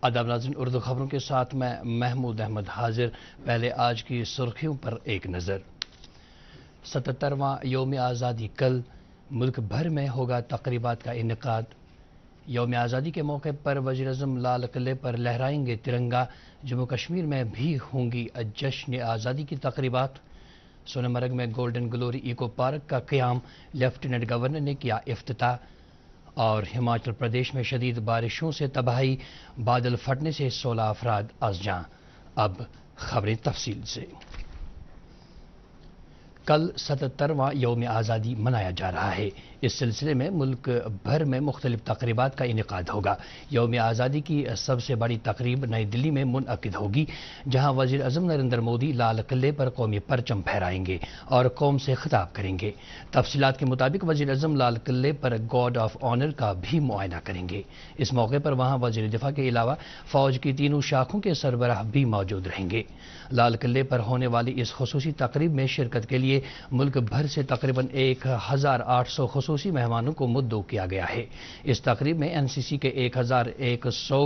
आदाब नाज़रीन, उर्दू खबरों के साथ मैं महमूद अहमद हाजिर। पहले आज की सुर्खियों पर एक नज़र। 77वां यौम आज़ादी कल, मुल्क भर में होगा तकरीबात का इनेकाद। यौम आज़ादी के मौके पर वज़ीर-ए-आज़म लाल किले पर लहराएंगे तिरंगा। जम्मू कश्मीर में भी होंगी जश्न आज़ादी की तकरीबात। सोनमर्ग में गोल्डन ग्लोरी इको पार्क का क़याम, लेफ्टिनेंट गवर्नर ने किया इफ्तिताह। और हिमाचल प्रदेश में शदीद बारिशों से तबाही, बादल फटने से 16 अफराद अज़जां। अब खबरें तफसील से। कल 77वां यौम आज़ादी मनाया जा रहा है। इस सिलसिले में मुल्क भर में मुख्तलिफ तकरीबात का इनेकाद होगा। यौम आज़ादी की सबसे बड़ी तकरीब नई दिल्ली में मुनअकिद होगी, जहां वज़ीर आज़म नरेंद्र मोदी लाल किले पर कौमी परचम फहराएंगे और कौम से खिताब करेंगे। तफसीलात के मुताबिक वज़ीर आज़म लाल किले पर गार्ड ऑफ ऑनर का भी मुआयना करेंगे। इस मौके पर वहां वज़ीर दिफा के अलावा फौज की तीनों शाखों के सरबराह भी मौजूद रहेंगे। लाल किले पर होने वाली इस खुसूसी तकरीब में शिरकत के लिए मुल्क भर से तकरीबन 1800 खुसूसी मेहमानों को मुद्दों किया गया है। इस तकरीब में एनसीसी के 1100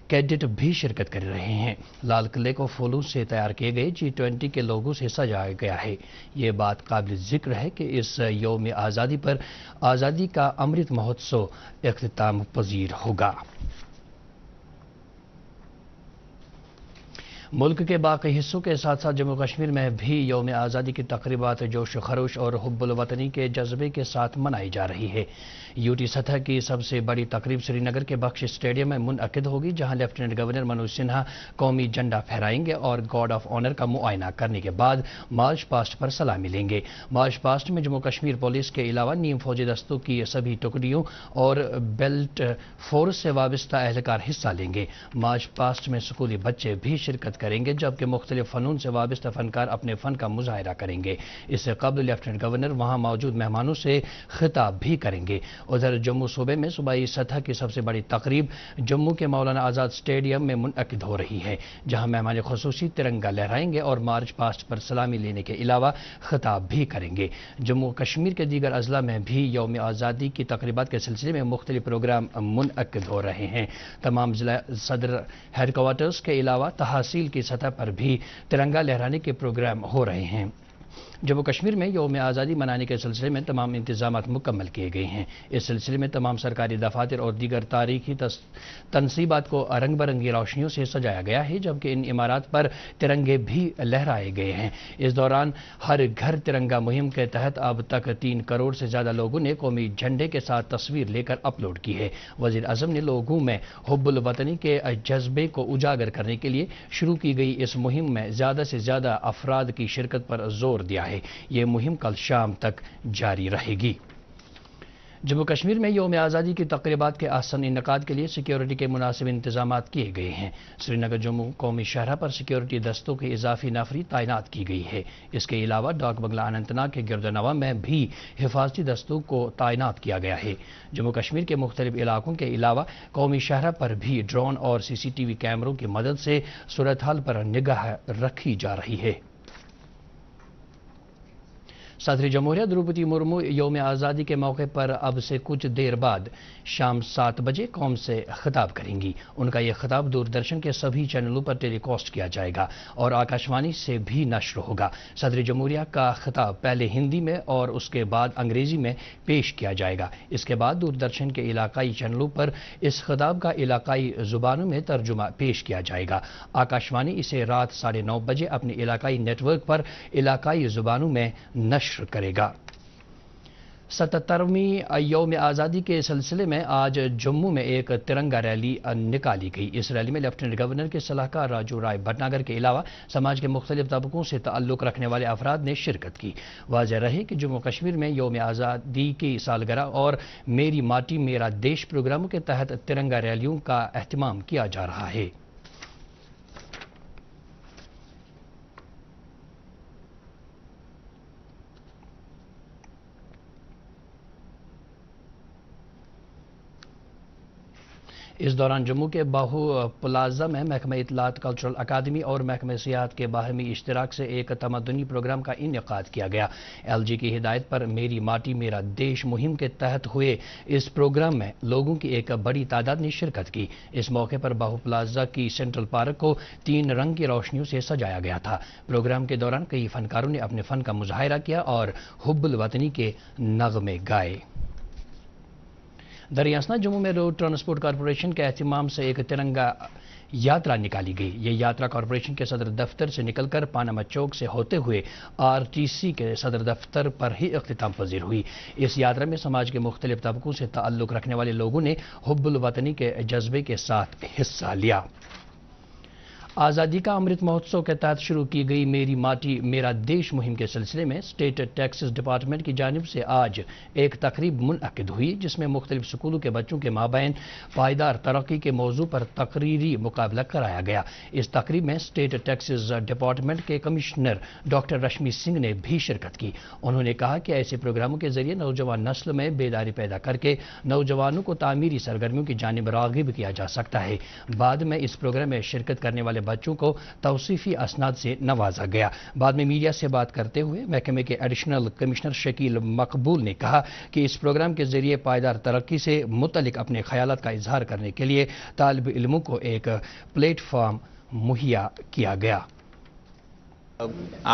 कैडेट भी शिरकत कर रहे हैं। लाल किले को फूलों से तैयार किए गए G20 के लोगों से सजाया गया है। ये बात काबिल जिक्र है कि इस यौम आज़ादी पर आज़ादी का अमृत महोत्सव इख्तिताम पजीर होगा। मुल्क के बाकी हिस्सों के साथ साथ जम्मू कश्मीर में भी यौम आज़ादी की तकरीबात जोश खरोश और हुब्बुल वतनी के जज्बे के साथ मनाई जा रही है। यूटी सतह की सबसे बड़ी तकरीब श्रीनगर के बख्श स्टेडियम में मुनअकिद होगी, जहां लेफ्टिनेंट गवर्नर मनोज सिन्हा कौमी झंडा फहराएंगे और गार्ड ऑफ ऑनर का मुआयना करने के बाद मार्च पास्ट पर सलामी लेंगे। मार्च पास्ट में जम्मू कश्मीर पुलिस के अलावा नीम फौजी दस्तों की सभी टुकड़ियों और बेल्ट फोर्स से वाबस्ता एहलकार हिस्सा लेंगे। मार्च पास्ट में स्कूली बच्चे भी शिरकत करेंगे, जबकि मुख्तलिफ फनून से वाबस्ता फनकार अपने फन का मुजाहरा करेंगे। इससे कबल लेफ्टिनेंट गवर्नर वहां मौजूद मेहमानों से खिताब भी करेंगे। उधर जम्मू सूबे में सूबाई सतह की सबसे बड़ी तकरीब जम्मू के मौलाना आज़ाद स्टेडियम में मुनअकिद हो रही है, जहां मेहमान खुसूसी तिरंगा लहराएंगे और मार्च पास्ट पर सलामी लेने के अलावा खिताब भी करेंगे। जम्मू कश्मीर के दीगर अजला में भी यौम आज़ादी की तकरीबात के सिलसिले में मुख्तलिफ प्रोग्राम मुनअकिद हो रहे हैं। तमाम जिला सदर हेडक्वार्टर्स के अलावा तहसील की सतह पर भी तिरंगा लहराने के प्रोग्राम हो रहे हैं। जम्मू कश्मीर में यौम आज़ादी मनाने के सिलसिले में तमाम इंतजामात मुकम्मल किए गए हैं। इस सिलसिले में तमाम सरकारी दफातर और दीगर तारीखी तनसीबात को रंग बिरंगी रोशनियों से सजाया गया है, जबकि इन इमारत पर तिरंगे भी लहराए गए हैं। इस दौरान हर घर तिरंगा मुहिम के तहत अब तक 3 करोड़ से ज्यादा लोगों ने कौमी झंडे के साथ तस्वीर लेकर अपलोड की है। वज़ीर आज़म ने लोगों में हुब्बुल वतनी के जज्बे को उजागर करने के लिए शुरू की गई इस मुहिम में ज्यादा से ज्यादा अफराद की शिरकत पर जोर दिया है। ये मुहिम कल शाम तक जारी रहेगी। जम्मू कश्मीर में यौम आज़ादी की तकरीबात के आसन इनकाद के लिए सिक्योरिटी के मुनासिब इंतजाम किए गए हैं। श्रीनगर जम्मू कौमी शहरा पर सिक्योरिटी दस्तों की इजाफी नफरी तैनात की गई है। इसके अलावा डाक बंगला अनंतनाग के गिरदनवा में भी हिफाजती दस्तों को तैनात किया गया है। जम्मू कश्मीर के मुख्तलिफ इलाकों के अलावा कौमी शहरा पर भी ड्रोन और CCTV कैमरों की मदद से सूरत हाल पर निगाह रखी जा रही है। सदर जमहूरिया द्रौपदी मुर्मू यौम आज़ादी के मौके पर अब से कुछ देर बाद शाम 7 बजे कौम से खिताब करेंगी। उनका यह खिताब दूरदर्शन के सभी चैनलों पर टेलीकास्ट किया जाएगा और आकाशवाणी से भी नश्र होगा। सदर जमहूरिया का खिताब पहले हिंदी में और उसके बाद अंग्रेजी में पेश किया जाएगा। इसके बाद दूरदर्शन के इलाकाई चैनलों पर इस खिताब का इलाकाई जुबानों में तर्जुमा पेश किया जाएगा। आकाशवाणी इसे रात 9:30 बजे अपने इलाकाई नेटवर्क पर इलाकाई जुबानों में नश्र करेगा। 77वीं यौम आज़ादी के सिलसिले में आज जम्मू में एक तिरंगा रैली निकाली गई। इस रैली में लेफ्टिनेंट गवर्नर के सलाहकार राजू राय भटनागर के अलावा समाज के मुख्तलिफ तबकों से ताल्लुक़ रखने वाले अफराद ने शिरकत की। वाज़ेह रहे कि जम्मू कश्मीर में यौम आज़ादी की सालगिरह और मेरी माटी मेरा देश प्रोग्रामों के तहत तिरंगा रैलियों का एहतमाम किया जा रहा है। اس دوران جموں کے باہو پلازا میں محکمہ اطلاعات کلچرل اکیڈمی اور محکمہ سیاحت کے باہمی اشتراک سے ایک تمدنی پروگرام کا انعقاد کیا گیا۔ LG کی ہدایت پر میری ماٹی میرا دیش مہم کے تحت ہوئے اس پروگرام میں لوگوں کی ایک بڑی تعداد نے شرکت کی۔ اس موقع پر باہو پلازا کی سینٹرل پارک کو 3 رنگ کی روشنیوں سے سجایا گیا تھا۔ پروگرام کے دوران کئی فنکاروں نے اپنے فن کا مظاہرہ کیا اور حب الوطنی کے نغمے گائے۔ دریاسنا جموں میں روڈ ٹرانسپورٹ کارپوریشن کے اہتمام سے ایک ترنگا یاترا نکالی گئی۔ یہ یاترا کارپوریشن کے صدر دفتر سے نکل کر پاناما چوک سے ہوتے ہوئے RTC کے صدر دفتر پر ہی اختتام پذیر ہوئی۔ اس یاترا میں سماج کے مختلف طبقوں سے تعلق رکھنے والے لوگوں نے حب الوطنی کے جذبے کے ساتھ حصہ لیا۔ آزادی کا امرت مہوتسو کے تحت شروع کی گئی میری ماٹی میرا دیش مہم کے سلسلے میں اسٹیٹ ٹیکسز ڈپارٹمنٹ کی جانب سے آج ایک تقریب منعقد ہوئی، جس میں مختلف سکولوں کے بچوں کے مابین پائیدار ترقی کے موضوع پر تقریری مقابلہ کرایا گیا۔ اس تقریب میں اسٹیٹ ٹیکسز ڈپارٹمنٹ کے کمشنر ڈاکٹر رشمی سنگھ نے بھی شرکت کی۔ انہوں نے کہا کہ ایسے پروگراموں کے ذریعے نوجوان نسل میں بیداری پیدا کر کے نوجوانوں کو تعمیری سرگرمیوں کی جانب راغب کیا جا سکتا ہے۔ بعد میں اس پروگرام میں شرکت کرنے والے بچوں کو توصیفی اسناد سے نوازا گیا۔ بعد میں میڈیا سے بات کرتے ہوئے محکمے کے ایڈیشنل کمشنر شکیل مقبول نے کہا کہ اس پروگرام کے ذریعے پائیدار ترقی سے متعلق اپنے خیالات کا اظہار کرنے کے لیے طالب علموں کو ایک پلیٹ فارم مہیا کیا گیا۔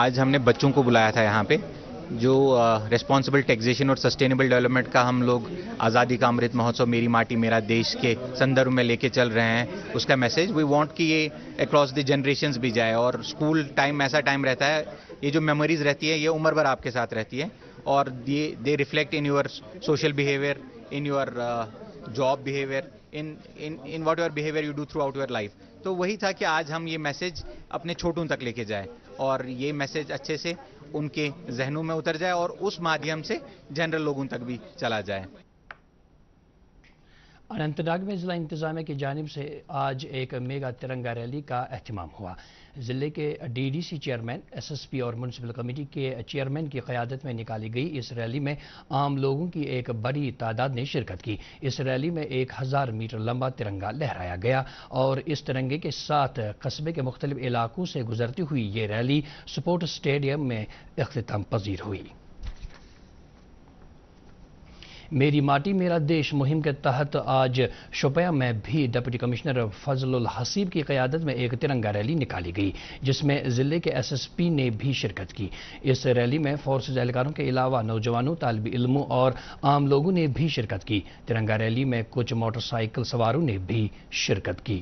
آج ہم نے بچوں کو بلایا تھا یہاں پہ، جو ریسپانسبل ٹیکسیشن اور سسٹینیبل ڈیولپمنٹ کا ہم لوگ آزادی کا امرت مہوتسو میری ماٹی میرا دیش کے سندربھ میں لے کے چل رہے ہیں۔ اس کا میسج وی وانٹ کہ یہ اکراس دی جنریشنز بھی جائے، اور اسکول ٹائم ایسا ٹائم رہتا ہے، یہ جو میموریز رہتی ہے یہ عمر بھر آپ کے ساتھ رہتی ہے، اور they reflect in your social behaviour, in your job behaviour, in what your behaviour you do through out your life. تو وہی تھا کہ آج ہم یہ میسج اپنے چھوٹوں تک لے کے جائیں، اور یہ میسج اچھے سے ان کے ذہنوں میں اتر جائے اور اس مادھیم سے جنرل لوگوں تک بھی چلا جائے۔ اننت ناگ میں ضلع انتظامیہ کی جانب سے آج ایک میگا ترنگا ریلی کا اہتمام ہوا۔ ضلع کے DDC چیئرمین، SSP اور میونسپل کمیٹی کے چیئرمین کی قیادت میں نکالی گئی اس ریلی میں عام لوگوں کی ایک بڑی تعداد نے شرکت کی۔ اس ریلی میں 1000 میٹر لمبا ترنگا لہرایا گیا اور اس ترنگے کے ساتھ قصبے کے مختلف علاقوں سے گزرتی ہوئی یہ ریلی سپورٹ اسٹیڈیم میں اختتام پذیر ہوئی۔ میری ماٹی میرا دیش مہم کے تحت آج شوپیاں میں بھی ڈپٹی کمشنر فضل الحسیب کی قیادت میں ایک ترنگا ریلی نکالی گئی، جس میں ضلع کے SSP نے بھی شرکت کی۔ اس ریلی میں فورسز اہلکاروں کے علاوہ نوجوانوں، طالب علموں اور عام لوگوں نے بھی شرکت کی۔ ترنگا ریلی میں کچھ موٹر سائیکل سواروں نے بھی شرکت کی۔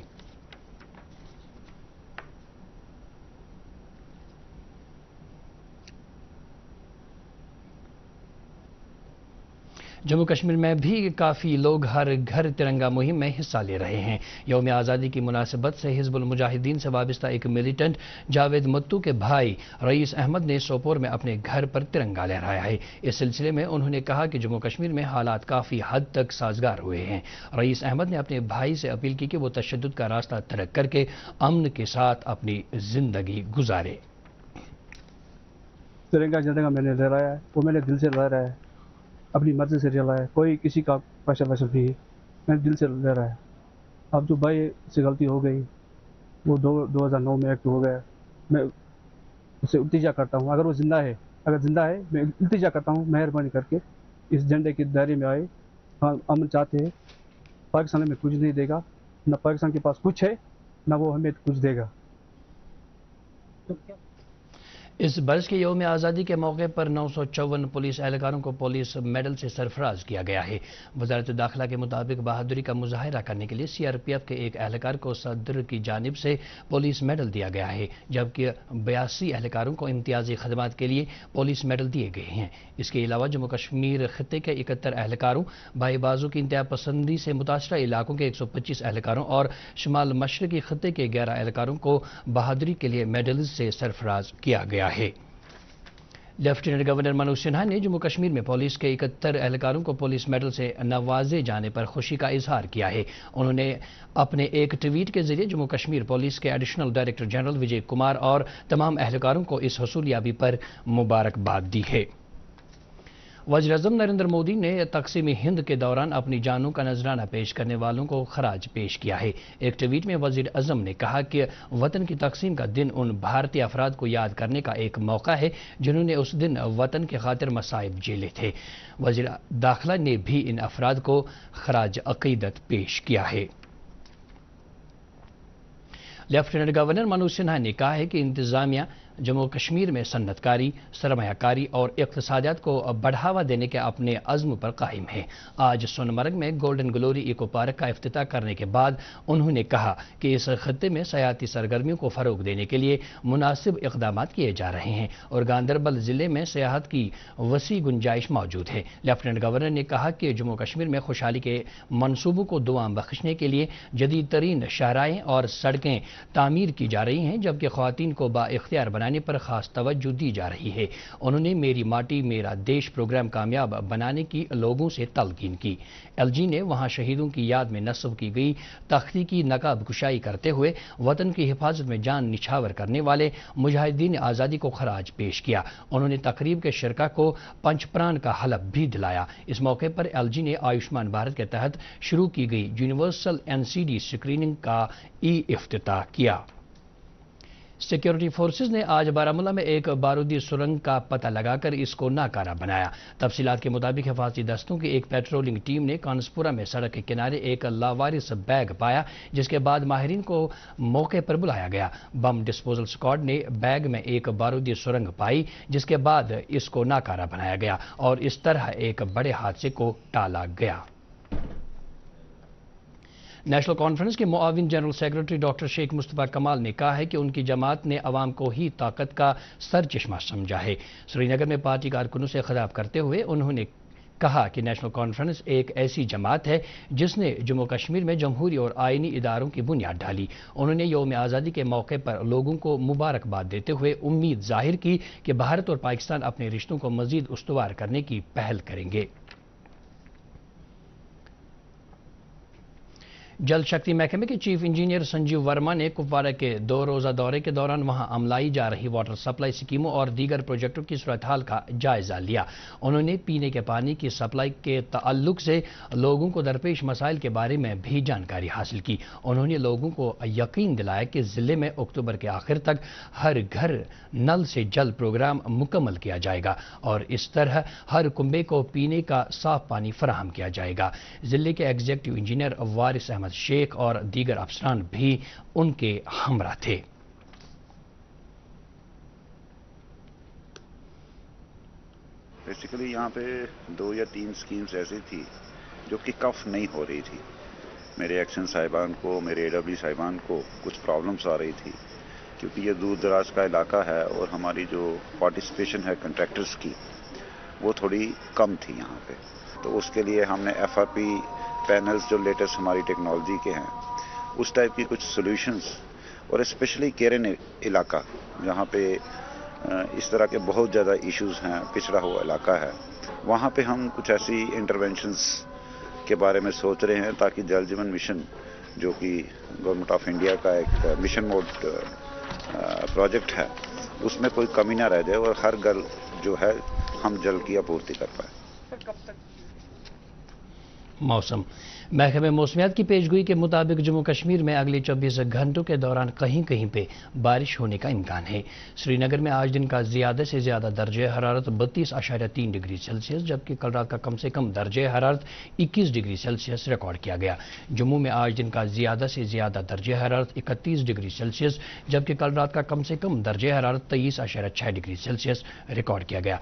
جموں کشمیر میں بھی کافی لوگ ہر گھر ترنگا مہم میں حصہ لے رہے ہیں۔ یوم آزادی کی مناسبت سے حزب المجاہدین سے وابستہ ایک ملیٹنٹ جاوید متو کے بھائی رئیس احمد نے سوپور میں اپنے گھر پر ترنگا لہرایا ہے۔ اس سلسلے میں انہوں نے کہا کہ جموں کشمیر میں حالات کافی حد تک سازگار ہوئے ہیں۔ رئیس احمد نے اپنے بھائی سے اپیل کی کہ وہ تشدد کا راستہ ترک کر کے امن کے ساتھ اپنی زندگی گزارے۔ ترنگا جھنڈا میں نے لہرایا ہے، وہ میں نے دل سے لہرایا ہے، اپنی مرضی سے لہرایا ہے، کوئی کسی کا پریشر نہیں، میں نے دل سے لہرایا ہے۔ اب جو بھائی سے غلطی ہو گئی، وہ 2009 میں ایکٹ ہو گیا، میں اسے التجا کرتا ہوں، اگر وہ زندہ ہے میں التجا کرتا ہوں مہربانی کر کے اس جھنڈے کے دائرے میں آئے۔ ہم امن چاہتے ہیں، پاکستان میں کچھ نہیں دے گا، نہ پاکستان کے پاس کچھ ہے نہ وہ ہمیں کچھ دے گا۔ اس برس کے یوم آزادی کے موقع پر 954 پولیس اہلکاروں کو پولیس میڈل سے سرفراز کیا گیا ہے۔ وزارت داخلہ کے مطابق بہادری کا مظاہرہ کرنے کے لیے CRPF کے ایک اہلکار کو صدر کی جانب سے پولیس میڈل دیا گیا ہے، جبکہ 82 اہلکاروں کو امتیازی خدمات کے لیے پولیس میڈل دیے گئے ہیں۔ اس کے علاوہ جموں کشمیر خطے کے 71 اہلکاروں، بھائی بازو کی انتہا پسندی سے متاثرہ علاقوں کے 125 اہلکاروں اور شمال مشرقی خطے کے 11 اہلکاروں کو بہادری کے لیے میڈلز سے سرفراز کیا گیا ہے۔ لیفٹیننٹ گورنر منوج سنہا نے جموں کشمیر میں پولیس کے 71 اہلکاروں کو پولیس میڈل سے نوازے جانے پر خوشی کا اظہار کیا ہے۔ انہوں نے اپنے ایک ٹویٹ کے ذریعے جموں کشمیر پولیس کے ایڈیشنل ڈائریکٹر جنرل وجے کمار اور تمام اہلکاروں کو اس حصولیابی پر مبارکباد دی ہے۔ वज़ीर आज़म नरेंद्र मोदी ने तक़सीम हिंद के दौरान अपनी जानों का नजराना पेश करने वालों को खराज पेश किया है। एक ट्वीट में वज़ीर आज़म ने कहा कि वतन की तक़सीम का दिन उन भारतीय अफराद को याद करने का एक मौका है जिन्होंने उस दिन वतन की खातिर मसाइब झेले थे। वज़ीर दाखिला ने भी इन अफराद को खराज अक़ीदत पेश किया है। लेफ्टिनेंट गवर्नर मनोज सिन्हा ने कहा है कि इंतजामिया जम्मू कश्मीर में सन्नतकारी, सरमायाकारी और इक़्तिसादियात को बढ़ावा देने के अपने अज़्म पर कायम है। आज सोनमर्ग में गोल्डन ग्लोरी इको पार्क का इफ्तिताह करने के बाद उन्होंने कहा कि इस खत्ते में सयाती सरगर्मियों को फ़रोग़ देने के लिए मुनासिब इक़दामात किए जा रहे हैं और गांदरबल ज़िले में सियाहत की वसी गुंजाइश मौजूद है। लेफ्टिनेंट गवर्नर ने कहा कि जम्मू कश्मीर में खुशहाली के मनसूबों को दुआम बख्शने के लिए जदीद तरीन शाहराहें और सड़कें तामीर की जा रही हैं, जबकि ख़वातीन को बाइख्तियार बनाने पर खास तवज्जो दी जा रही है। उन्होंने मेरी माटी मेरा देश प्रोग्राम कामयाब बनाने की लोगों से तलकीन की। एलजी ने वहां शहीदों की याद में नस्ब की गई तख्ती की नकाब कुशाई करते हुए वतन की हिफाजत में जान निछावर करने वाले मुजाहिदीन आज़ादी को खराज पेश किया। उन्होंने तकरीब के शिरका को पंचप्राण का हलफ भी दिलाया। इस मौके पर एलजी ने आयुष्मान भारत के तहत शुरू की गई यूनिवर्सल एनसीडी स्क्रीनिंग का इफ्तिताह किया। सिक्योरिटी फोर्सेज ने आज बारामूला में एक बारूदी सुरंग का पता लगाकर इसको नाकारा बनाया। तफसीलात के मुताबिक हिफाजती दस्तों की एक पेट्रोलिंग टीम ने कानसपुरा में सड़क के किनारे एक लावारिस बैग पाया, जिसके बाद माहिरीन को मौके पर बुलाया गया। बम डिस्पोजल स्क्वाड ने बैग में एक बारूदी सुरंग पाई, जिसके बाद इसको नाकारा बनाया गया और इस तरह एक बड़े हादसे को टाला गया। नेशनल कॉन्फ्रेंस के मुआविन general secretary doctor Sheikh Mustafa Kamal ने कहा है कि उनकी जमात ने अवाम को ही ताकत का सरचश्मा समझा है। श्रीनगर में पार्टी कारकुनों से खिताब करते हुए उन्होंने कहा कि नेशनल कॉन्फ्रेंस एक ऐसी जमात है जिसने जम्मू कश्मीर में जमहूरी और आईनी इदारों की बुनियाद डाली। उन्होंने यौम आज़ादी के मौके पर लोगों को मुबारकबाद देते हुए उम्मीद जाहिर की कि भारत और पाकिस्तान अपने रिश्तों को मजीद उस्तवार करने की पहल करेंगे। जल शक्ति महकमे के चीफ इंजीनियर संजीव वर्मा ने कुपवाड़ा के 2 रोज़ा दौरे के दौरान वहां अमलाई जा रही वाटर सप्लाई स्कीमों और दीगर प्रोजेक्टों की सूरत हाल का जायजा लिया। उन्होंने पीने के पानी की सप्लाई के ताल्लुक से लोगों को दरपेश मसाइल के बारे में भी जानकारी हासिल की। उन्होंने लोगों को यकीन दिलाया कि जिले में अक्टूबर के आखिर तक हर घर नल से जल प्रोग्राम मुकम्मल किया जाएगा और इस तरह हर कुंबे को पीने का साफ पानी फराहम किया जाएगा। जिले के एग्जीक्यूटिव इंजीनियर वारिस अहमद शेख और दीगर अफसरान भी उनके हमरा थे। बेसिकली यहाँ पे 2 या 3 स्कीम्स ऐसी थी जो कि कफ नहीं हो रही थी। मेरे एक्शन साहिबान को, मेरे AW साहिबान को कुछ प्रॉब्लम्स आ रही थी क्योंकि ये दूर दराज का इलाका है और हमारी जो पार्टिसिपेशन है कंट्रैक्टर्स की वो थोड़ी कम थी यहाँ पे। तो उसके लिए हमने FRP पैनल्स जो लेटेस्ट हमारी टेक्नोलॉजी के हैं उस टाइप की कुछ सॉल्यूशंस और स्पेशली केरन इलाका जहाँ पे इस तरह के बहुत ज़्यादा इश्यूज हैं, पिछड़ा हुआ इलाका है, वहाँ पे हम कुछ ऐसी इंटरवेंशंस के बारे में सोच रहे हैं ताकि जल जीवन मिशन जो कि गवर्नमेंट ऑफ इंडिया का एक मिशन मोड प्रोजेक्ट है उसमें कोई कमी ना रह जाए और हर घर जो है हम जल की आपूर्ति कर पाए। मौसम महकमे मौसमियात की पेशगोई के मुताबिक जम्मू कश्मीर में अगले 24 घंटों के दौरान कहीं कहीं पे बारिश होने का इम्कान है। श्रीनगर में आज दिन का ज़्यादा से ज़्यादा दर्जे हरारत 32.3 डिग्री सेल्सियस जबकि कल रात का कम से कम दर्जे हरारत 21 डिग्री सेल्सियस रिकॉर्ड किया गया। जम्मू में आज दिन का ज़्यादा से ज़्यादा दर्जे हरारत 31 डिग्री सेल्सियस जबकि कल रात का कम से कम दर्जे हरारत 23.6 डिग्री सेल्सियस रिकॉर्ड किया गया।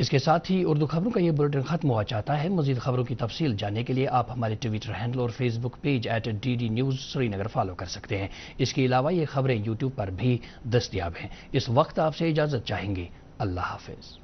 इसके साथ ही उर्दू खबरों का ये बुलेटिन खत्म हुआ चाहता है। मजीद खबरों की तफसील जानने के लिए आप हमारे ट्विटर हैंडल और Facebook page @DD News Srinagar follow कर सकते हैं। इसके अलावा ये खबरें यूट्यूब पर भी दस्तयाब हैं। इस वक्त आपसे इजाज़त चाहेंगे। अल्लाह हाफिज।